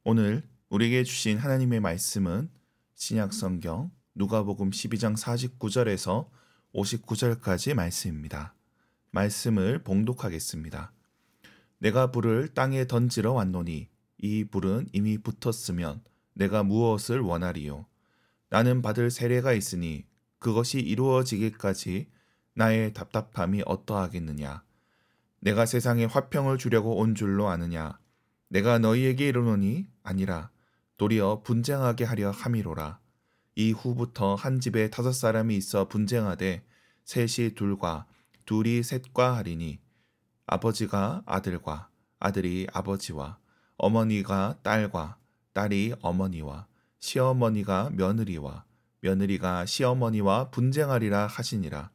오늘 우리에게 주신 하나님의 말씀은 신약성경 누가복음 12장 49절에서 59절까지 말씀입니다. 말씀을 봉독하겠습니다. 내가 불을 땅에 던지러 왔노니 이 불은 이미 붙었으면 내가 무엇을 원하리요? 나는 받을 세례가 있으니 그것이 이루어지기까지 나의 답답함이 어떠하겠느냐? 내가 세상에 화평을 주려고 온 줄로 아느냐? 내가 너희에게 이르노니 아니라 도리어 분쟁하게 하려 함이로라. 이후부터 한 집에 5사람이 있어 분쟁하되 셋이 둘과 둘이 셋과 하리니 아버지가 아들과 아들이 아버지와 어머니가 딸과 딸이 어머니와 시어머니가 며느리와 며느리가 시어머니와 분쟁하리라 하시니라.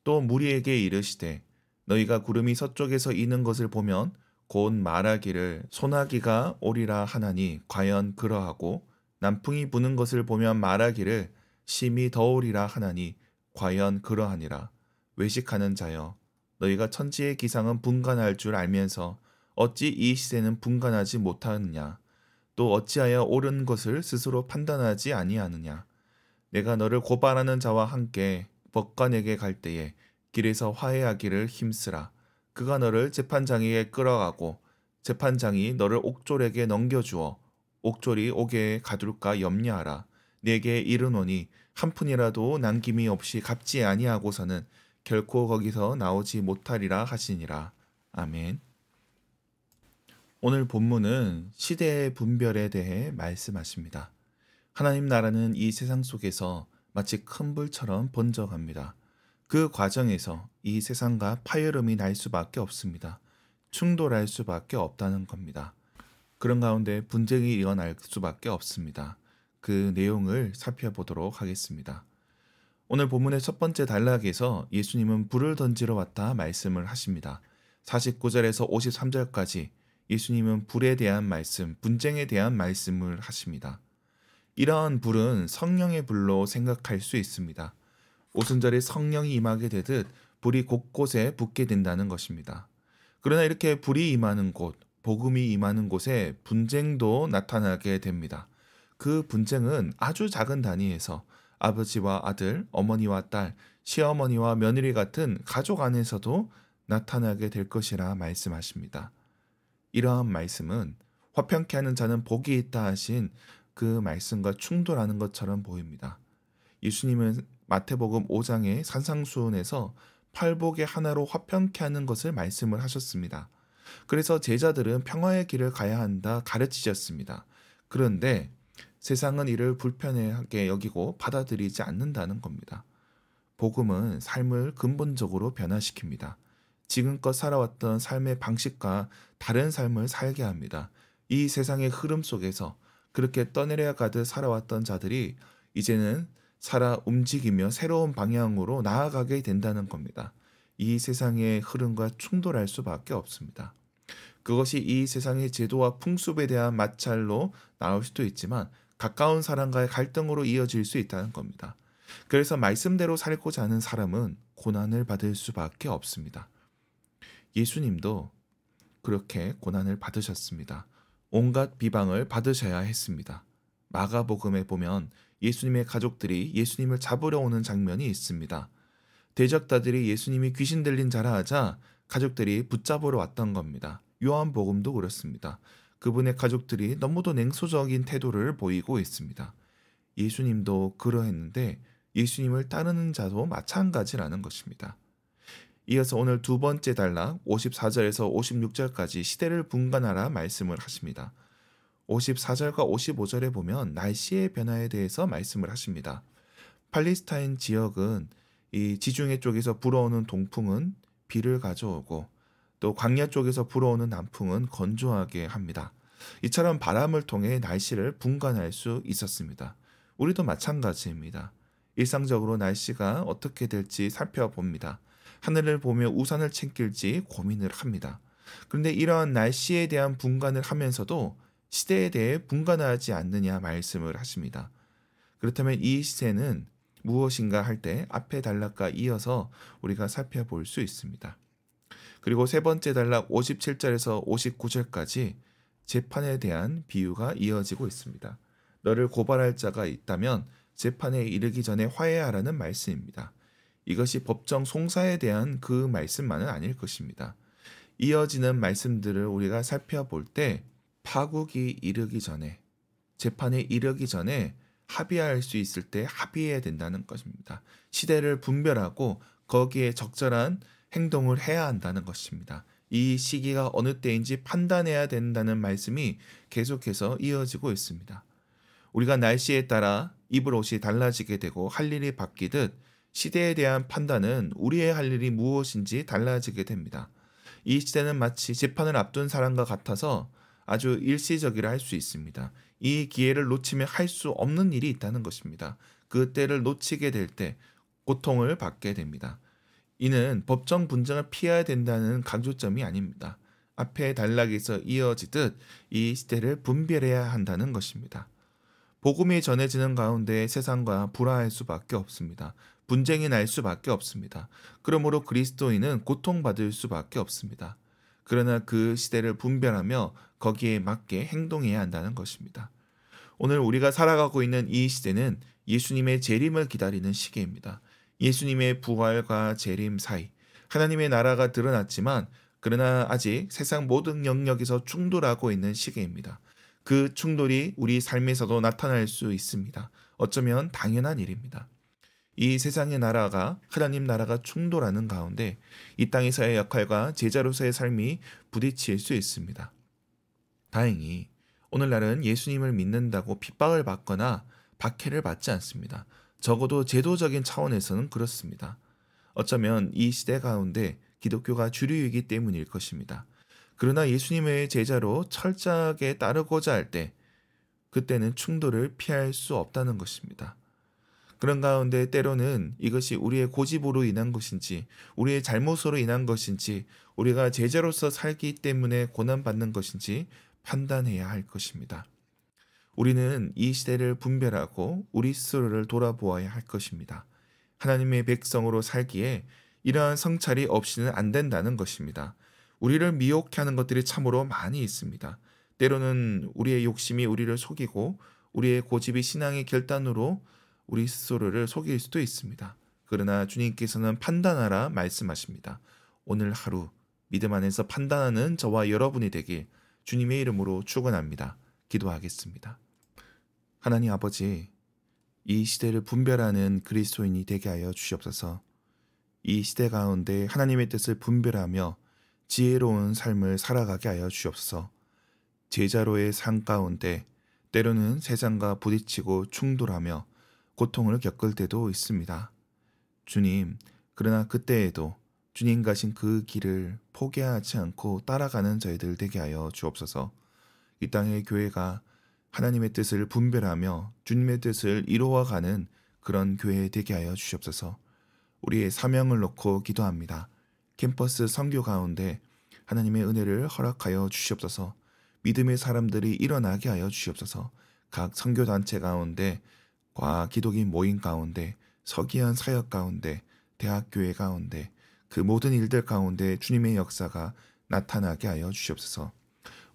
또 무리에게 이르시되 너희가 구름이 서쪽에서 이는 것을 보면 곧 말하기를 소나기가 오리라 하나니 과연 그러하고 남풍이 부는 것을 보면 말하기를 심히 더우리라 하나니 과연 그러하니라. 외식하는 자여 너희가 천지의 기상은 분간할 줄 알면서 어찌 이 시대는 분간하지 못하느냐? 또 어찌하여 옳은 것을 스스로 판단하지 아니하느냐? 내가 너를 고발하는 자와 함께 법관에게 갈 때에 길에서 화해하기를 힘쓰라. 그가 너를 재판장에게 끌어가고 재판장이 너를 옥졸에게 넘겨주어 옥졸이 옥에 가둘까 염려하라. 네게 이르노니 한 푼이라도 남김이 없이 갚지 아니하고서는 결코 거기서 나오지 못하리라 하시니라. 아멘. 오늘 본문은 시대의 분별에 대해 말씀하십니다. 하나님 나라는 이 세상 속에서 마치 큰 불처럼 번져갑니다. 그 과정에서 이 세상과 파열음이 날 수밖에 없습니다. 충돌할 수밖에 없다는 겁니다. 그런 가운데 분쟁이 일어날 수밖에 없습니다. 그 내용을 살펴보도록 하겠습니다. 오늘 본문의 첫 번째 단락에서 예수님은 불을 던지러 왔다 말씀을 하십니다. 49절에서 53절까지 예수님은 불에 대한 말씀, 분쟁에 대한 말씀을 하십니다. 이러한 불은 성령의 불로 생각할 수 있습니다. 오순절에 성령이 임하게 되듯 불이 곳곳에 붙게 된다는 것입니다. 그러나 이렇게 불이 임하는 곳, 복음이 임하는 곳에 분쟁도 나타나게 됩니다. 그 분쟁은 아주 작은 단위에서 아버지와 아들, 어머니와 딸, 시어머니와 며느리 같은 가족 안에서도 나타나게 될 것이라 말씀하십니다. 이러한 말씀은 화평케 하는 자는 복이 있다 하신 그 말씀과 충돌하는 것처럼 보입니다. 예수님은 마태복음 5장의 산상수훈에서 팔복의 하나로 화평케 하는 것을 말씀을 하셨습니다. 그래서 제자들은 평화의 길을 가야 한다 가르치셨습니다. 그런데 세상은 이를 불편하게 여기고 받아들이지 않는다는 겁니다. 복음은 삶을 근본적으로 변화시킵니다. 지금껏 살아왔던 삶의 방식과 다른 삶을 살게 합니다. 이 세상의 흐름 속에서 그렇게 떠내려 가듯 살아왔던 자들이 이제는 살아 움직이며 새로운 방향으로 나아가게 된다는 겁니다. 이 세상의 흐름과 충돌할 수밖에 없습니다. 그것이 이 세상의 제도와 풍습에 대한 마찰로 나올 수도 있지만 가까운 사람과의 갈등으로 이어질 수 있다는 겁니다. 그래서 말씀대로 살고자 하는 사람은 고난을 받을 수밖에 없습니다. 예수님도 그렇게 고난을 받으셨습니다. 온갖 비방을 받으셔야 했습니다. 마가복음에 보면 예수님의 가족들이 예수님을 잡으러 오는 장면이 있습니다. 대적자들이 예수님이 귀신 들린 자라 하자 가족들이 붙잡으러 왔던 겁니다. 요한복음도 그렇습니다. 그분의 가족들이 너무도 냉소적인 태도를 보이고 있습니다. 예수님도 그러했는데 예수님을 따르는 자도 마찬가지라는 것입니다. 이어서 오늘 두 번째 단락 54절에서 56절까지 시대를 분간하라 말씀을 하십니다. 54절과 55절에 보면 날씨의 변화에 대해서 말씀을 하십니다. 팔레스타인 지역은 이 지중해 쪽에서 불어오는 동풍은 비를 가져오고 또 광야 쪽에서 불어오는 남풍은 건조하게 합니다. 이처럼 바람을 통해 날씨를 분간할 수 있었습니다. 우리도 마찬가지입니다. 일상적으로 날씨가 어떻게 될지 살펴봅니다. 하늘을 보며 우산을 챙길지 고민을 합니다. 그런데 이러한 날씨에 대한 분간을 하면서도 시대에 대해 분간하지 않느냐 말씀을 하십니다. 그렇다면 이 시대는 무엇인가 할 때 앞에 단락과 이어서 우리가 살펴볼 수 있습니다. 그리고 세 번째 단락 57절에서 59절까지 재판에 대한 비유가 이어지고 있습니다. 너를 고발할 자가 있다면 재판에 이르기 전에 화해하라는 말씀입니다. 이것이 법정 송사에 대한 그 말씀만은 아닐 것입니다. 이어지는 말씀들을 우리가 살펴볼 때 파국이 이르기 전에, 재판에 이르기 전에 합의할 수 있을 때 합의해야 된다는 것입니다. 시대를 분별하고 거기에 적절한 행동을 해야 한다는 것입니다. 이 시기가 어느 때인지 판단해야 된다는 말씀이 계속해서 이어지고 있습니다. 우리가 날씨에 따라 입을 옷이 달라지게 되고 할 일이 바뀌듯 시대에 대한 판단은 우리의 할 일이 무엇인지 달라지게 됩니다. 이 시대는 마치 재판을 앞둔 사람과 같아서 아주 일시적이라 할 수 있습니다. 이 기회를 놓치면 할 수 없는 일이 있다는 것입니다. 그 때를 놓치게 될 때 고통을 받게 됩니다. 이는 법정 분쟁을 피해야 된다는 강조점이 아닙니다. 앞에 단락에서 이어지듯 이 시대를 분별해야 한다는 것입니다. 복음이 전해지는 가운데 세상과 불화할 수밖에 없습니다. 분쟁이 날 수밖에 없습니다. 그러므로 그리스도인은 고통받을 수밖에 없습니다. 그러나 그 시대를 분별하며 거기에 맞게 행동해야 한다는 것입니다. 오늘 우리가 살아가고 있는 이 시대는 예수님의 재림을 기다리는 시기입니다. 예수님의 부활과 재림 사이, 하나님의 나라가 드러났지만 그러나 아직 세상 모든 영역에서 충돌하고 있는 시기입니다. 그 충돌이 우리 삶에서도 나타날 수 있습니다. 어쩌면 당연한 일입니다. 이 세상의 나라가, 하나님 나라가 충돌하는 가운데 이 땅에서의 역할과 제자로서의 삶이 부딪힐 수 있습니다. 다행히 오늘날은 예수님을 믿는다고 핍박을 받거나 박해를 받지 않습니다. 적어도 제도적인 차원에서는 그렇습니다. 어쩌면 이 시대 가운데 기독교가 주류이기 때문일 것입니다. 그러나 예수님의 제자로 철저하게 따르고자 할 때, 그때는 충돌을 피할 수 없다는 것입니다. 그런 가운데 때로는 이것이 우리의 고집으로 인한 것인지, 우리의 잘못으로 인한 것인지, 우리가 제자로서 살기 때문에 고난받는 것인지 판단해야 할 것입니다. 우리는 이 시대를 분별하고 우리 스스로를 돌아보아야 할 것입니다. 하나님의 백성으로 살기에 이러한 성찰이 없이는 안 된다는 것입니다. 우리를 미혹해 하는 것들이 참으로 많이 있습니다. 때로는 우리의 욕심이 우리를 속이고 우리의 고집이 신앙의 결단으로 우리 스스로를 속일 수도 있습니다. 그러나 주님께서는 판단하라 말씀하십니다. 오늘 하루 믿음 안에서 판단하는 저와 여러분이 되길 주님의 이름으로 축원합니다. 기도하겠습니다. 하나님 아버지, 이 시대를 분별하는 그리스도인이 되게 하여 주시옵소서. 이 시대 가운데 하나님의 뜻을 분별하며 지혜로운 삶을 살아가게 하여 주옵소서. 제자로의 삶 가운데 때로는 세상과 부딪히고 충돌하며 고통을 겪을 때도 있습니다. 주님, 그러나 그때에도 주님 가신 그 길을 포기하지 않고 따라가는 저희들 되게 하여 주옵소서. 이 땅의 교회가 하나님의 뜻을 분별하며 주님의 뜻을 이루어가는 그런 교회 되게 하여 주시옵소서. 우리의 사명을 놓고 기도합니다. 캠퍼스 선교 가운데 하나님의 은혜를 허락하여 주시옵소서. 믿음의 사람들이 일어나게 하여 주시옵소서. 각 선교단체 가운데, 과 기독인 모임 가운데, 서기한 사역 가운데, 대학교회 가운데, 그 모든 일들 가운데 주님의 역사가 나타나게 하여 주시옵소서.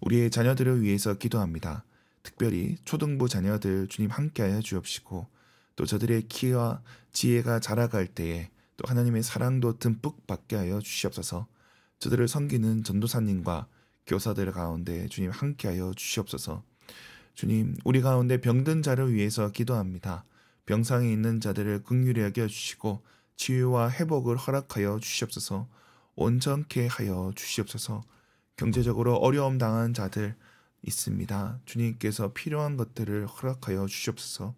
우리의 자녀들을 위해서 기도합니다. 특별히 초등부 자녀들 주님 함께하여 주옵시고, 또 저들의 키와 지혜가 자라갈 때에 또 하나님의 사랑도 듬뿍 받게 하여 주시옵소서. 저들을 섬기는 전도사님과 교사들 가운데 주님 함께하여 주시옵소서. 주님, 우리 가운데 병든 자를 위해서 기도합니다. 병상에 있는 자들을 긍휼히 여겨주시고 치유와 회복을 허락하여 주시옵소서. 온전케 하여 주시옵소서. 경제적으로 어려움 당한 자들 있습니다. 주님께서 필요한 것들을 허락하여 주시옵소서.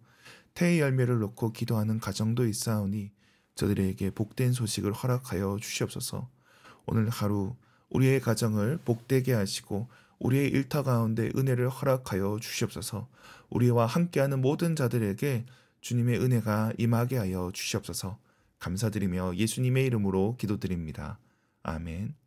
태의 열매를 놓고 기도하는 가정도 있사오니 저들에게 복된 소식을 허락하여 주시옵소서. 오늘 하루 우리의 가정을 복되게 하시고 우리의 일터 가운데 은혜를 허락하여 주시옵소서. 우리와 함께하는 모든 자들에게 주님의 은혜가 임하게 하여 주시옵소서. 감사드리며 예수님의 이름으로 기도드립니다. 아멘.